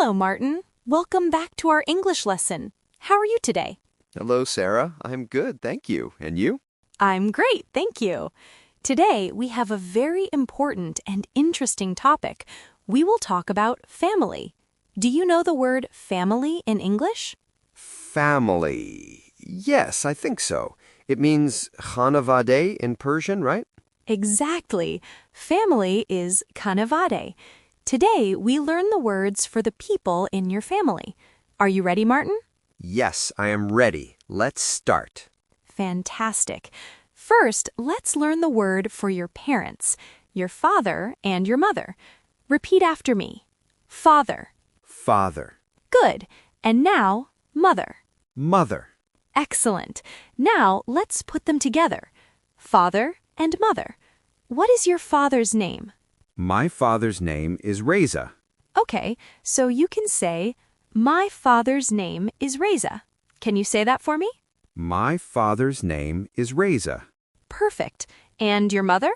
Hello, Martin. Welcome back to our English lesson. How are you today? Hello, Sarah. I'm good, thank you. And you? I'm great, thank you. Today, we have a very important and interesting topic. We will talk about family. Do you know the word family in English? Family. Yes, I think so. It means Khanavadeh in Persian, right? Exactly. Family is khanavadeh. Today, we learn the words for the people in your family. Are you ready, Martin? Yes, I am ready. Let's start. Fantastic. First, let's learn the word for your parents, your father and your mother. Repeat after me. Father. Father. Good. And now, mother. Mother. Excellent. Now, let's put them together. Father and mother. What is your father's name? My father's name is Reza. Okay, so you can say, my father's name is Reza. Can you say that for me? My father's name is Reza. Perfect. And your mother?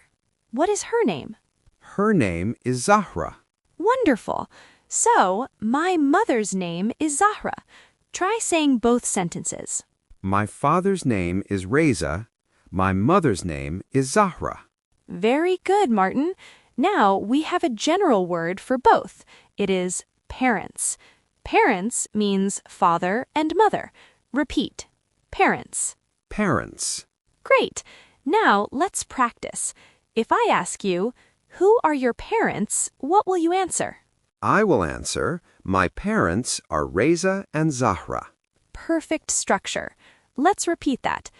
What is her name? Her name is Zahra. Wonderful. So, my mother's name is Zahra. Try saying both sentences. My father's name is Reza. My mother's name is Zahra. Very good, Martin. Now, we have a general word for both. It is parents. Parents means father and mother. Repeat. Parents. Parents. Great. Now, let's practice. If I ask you, who are your parents, what will you answer? I will answer, my parents are Reza and Zahra. Perfect structure. Let's repeat that.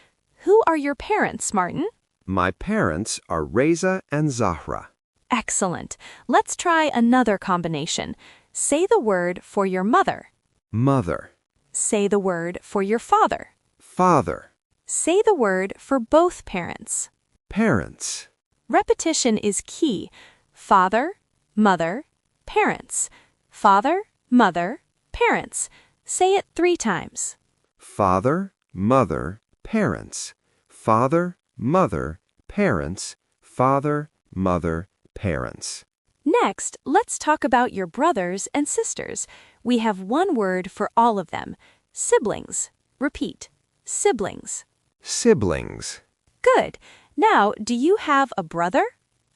Who are your parents, Martin? My parents are Reza and Zahra. Excellent. Let's try another combination. Say the word for your mother. Mother. Say the word for your father. Father. Say the word for both parents. Parents. Repetition is key. Father, mother, parents. Father, mother, parents. Say it 3 times. Father, mother, parents. Father, mother, parents. Father, mother, parents. Next, let's talk about your brothers and sisters. We have one word for all of them. Siblings. Repeat. Siblings. Siblings. Good. Now, do you have a brother?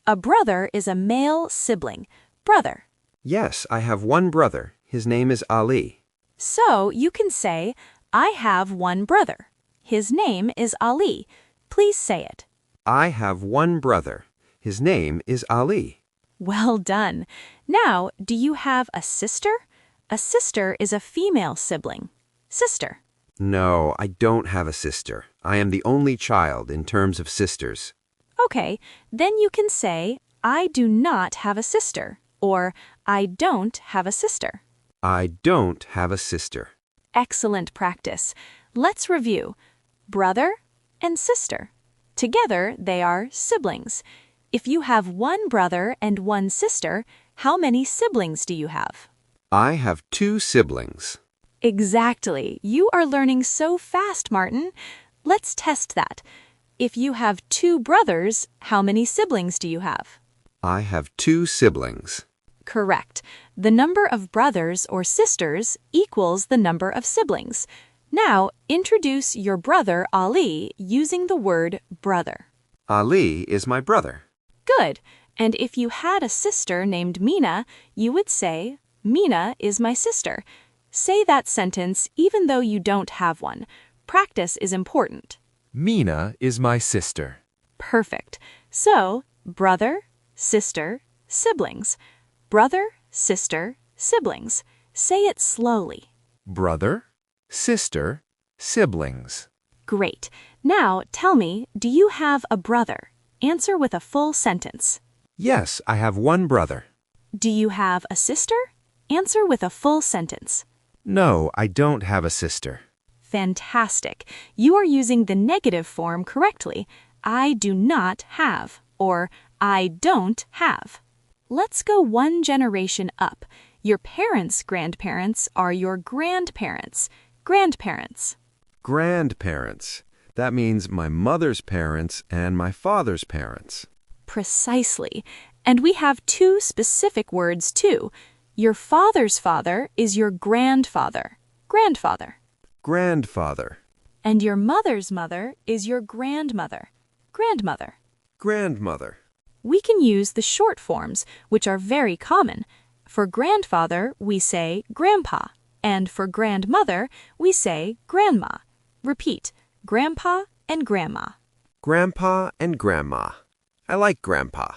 A brother is a male sibling. Brother. Yes, I have one brother. His name is Ali. So, you can say, I have one brother. His name is Ali. Please say it. I have one brother. His name is Ali. Well done. Now, do you have a sister? A sister is a female sibling. Sister. No, I don't have a sister. I am the only child in terms of sisters. Okay, then you can say, I do not have a sister, or I don't have a sister. I don't have a sister. Excellent practice. Let's review. Brother and sister. Together, they are siblings. If you have one brother and one sister, how many siblings do you have? I have 2 siblings. Exactly. You are learning so fast, Martin. Let's test that. If you have 2 brothers, how many siblings do you have? I have 2 siblings. Correct. The number of brothers or sisters equals the number of siblings. Now, introduce your brother Ali using the word brother. Ali is my brother. Good. And if you had a sister named Mina, you would say, Mina is my sister. Say that sentence even though you don't have one. Practice is important. Mina is my sister. Perfect. So, brother, sister, siblings. Brother, sister, siblings. Say it slowly. Brother, sister, siblings. Great. Now, tell me, do you have a brother? Answer with a full sentence. Yes, I have one brother. Do you have a sister? Answer with a full sentence. No, I don't have a sister. Fantastic. You are using the negative form correctly. I do not have, or I don't have. Let's go one generation up. Your parents' grandparents are your grandparents. Grandparents. Grandparents. That means my mother's parents and my father's parents. Precisely. And we have 2 specific words too. Your father's father is your grandfather, grandfather. Grandfather. And your mother's mother is your grandmother, grandmother. Grandmother. We can use the short forms, which are very common. For grandfather, we say grandpa, and for grandmother, we say grandma. Repeat, grandpa and grandma. Grandpa and grandma. I like grandpa.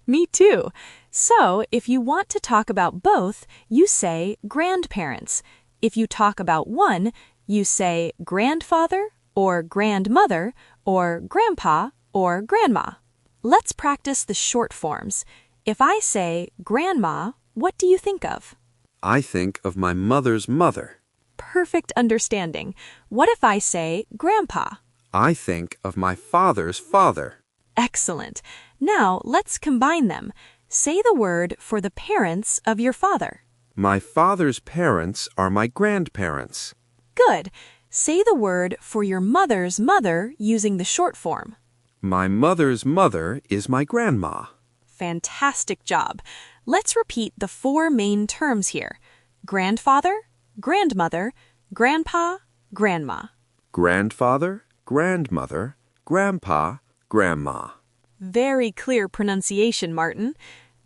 Me too. So, if you want to talk about both, you say grandparents. If you talk about one, you say grandfather or grandmother or grandpa or grandma. Let's practice the short forms. If I say grandma, what do you think of? I think of my mother's mother. Perfect understanding. What if I say grandpa? I think of my father's father. Excellent. Now let's combine them. Say the word for the parents of your father. My father's parents are my grandparents. Good. Say the word for your mother's mother using the short form. My mother's mother is my grandma. Fantastic job. Let's repeat the 4 main terms here. Grandfather, grandmother, grandpa, grandma. Grandfather, grandmother, grandpa, grandma. Very clear pronunciation, Martin.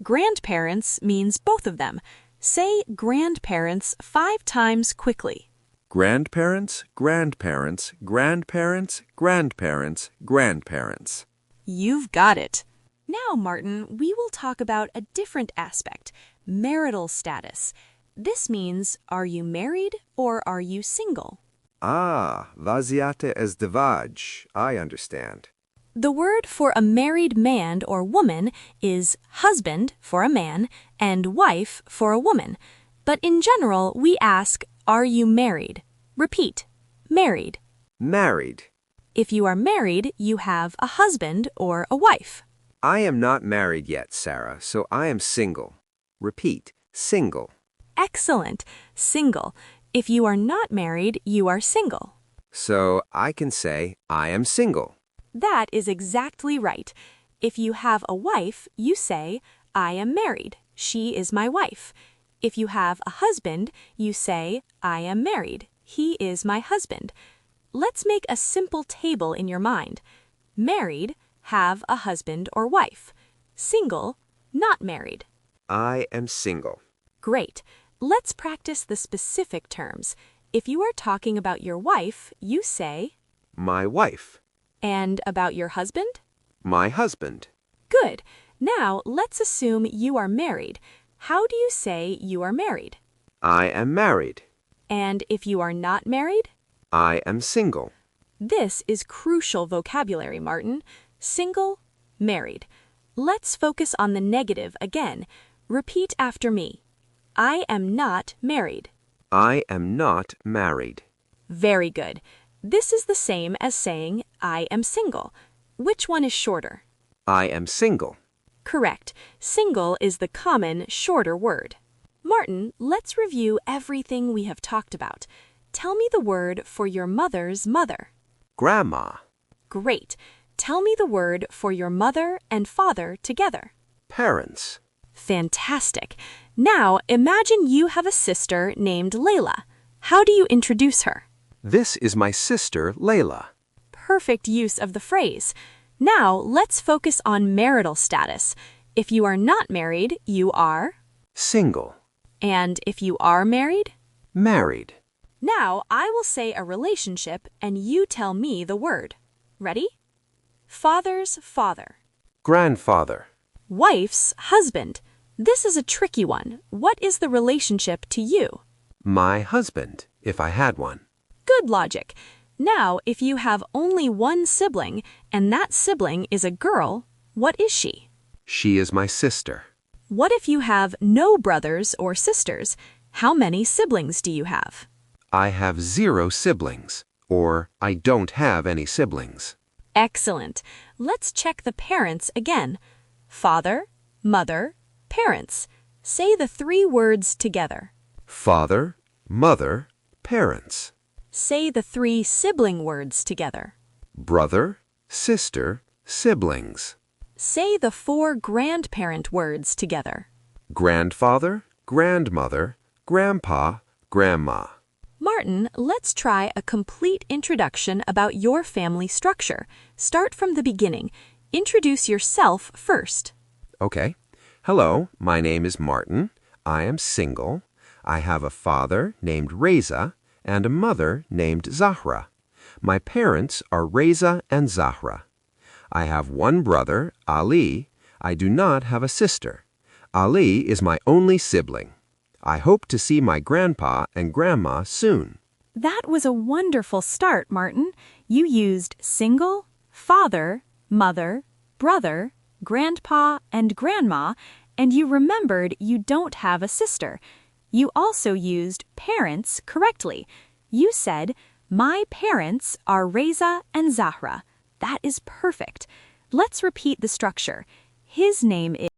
Grandparents means both of them. Say grandparents 5 times quickly. Grandparents, grandparents, grandparents, grandparents, grandparents. You've got it. Now, Martin, we will talk about a different aspect, marital status. This means, are you married or are you single? Ah, vaziate ezdivaj. I understand. The word for a married man or woman is husband for a man and wife for a woman. But in general, we ask, are you married? Repeat, married. Married. If you are married, you have a husband or a wife. I am not married yet, Sarah, so I am single. Repeat, single. Excellent, single. If you are not married, you are single. So I can say, I am single. That is exactly right. If you have a wife, you say, I am married. She is my wife. If you have a husband, you say, I am married. He is my husband. Let's make a simple table in your mind. Married, have a husband or wife. Single, not married. I am single. Great. Let's practice the specific terms. If you are talking about your wife, you say, My wife. and about your husband? My husband. Good. Now, let's assume you are married. How do you say you are married? I am married. And if you are not married? I am single. This is crucial vocabulary, Martin. Single, married. Let's focus on the negative again. Repeat after me. I am not married. I am not married. Very good. This is the same as saying, I am single. Which one is shorter? I am single. Correct. Single is the common, shorter word. Martin, let's review everything we have talked about. Tell me the word for your mother's mother. Grandma. Great. Tell me the word for your mother and father together. Parents. Fantastic. Now, imagine you have a sister named Layla. How do you introduce her? This is my sister, Layla. Perfect use of the phrase. Now, let's focus on marital status. If you are not married, you are? Single. And if you are married? Married. Now, I will say a relationship and you tell me the word. Ready? Father's father. Grandfather. Wife's husband. This is a tricky one. What is the relationship to you? My husband, if I had one. Good logic. Now, if you have only one sibling and that sibling is a girl, what is she? She is my sister. What if you have no brothers or sisters? How many siblings do you have? I have 0 siblings, or I don't have any siblings. Excellent. Let's check the parents again. Father, mother, parents. Say the 3 words together. Father, mother, parents. Say the 3 sibling words together. Brother, sister, siblings. Say the 4 grandparent words together. Grandfather, grandmother, grandpa, grandma. Martin, let's try a complete introduction about your family structure. Start from the beginning. Introduce yourself first. Okay. Hello, my name is Martin. I am single. I have a father named Reza and a mother named Zahra. My parents are Reza and Zahra. I have one brother, Ali. I do not have a sister. Ali is my only sibling. I hope to see my grandpa and grandma soon. That was a wonderful start, Martin. You used single, father, mother, brother, grandpa, and grandma, and you remembered you don't have a sister. You also used parents correctly. You said, my parents are Reza and Zahra. That is perfect. Let's repeat the structure. His name is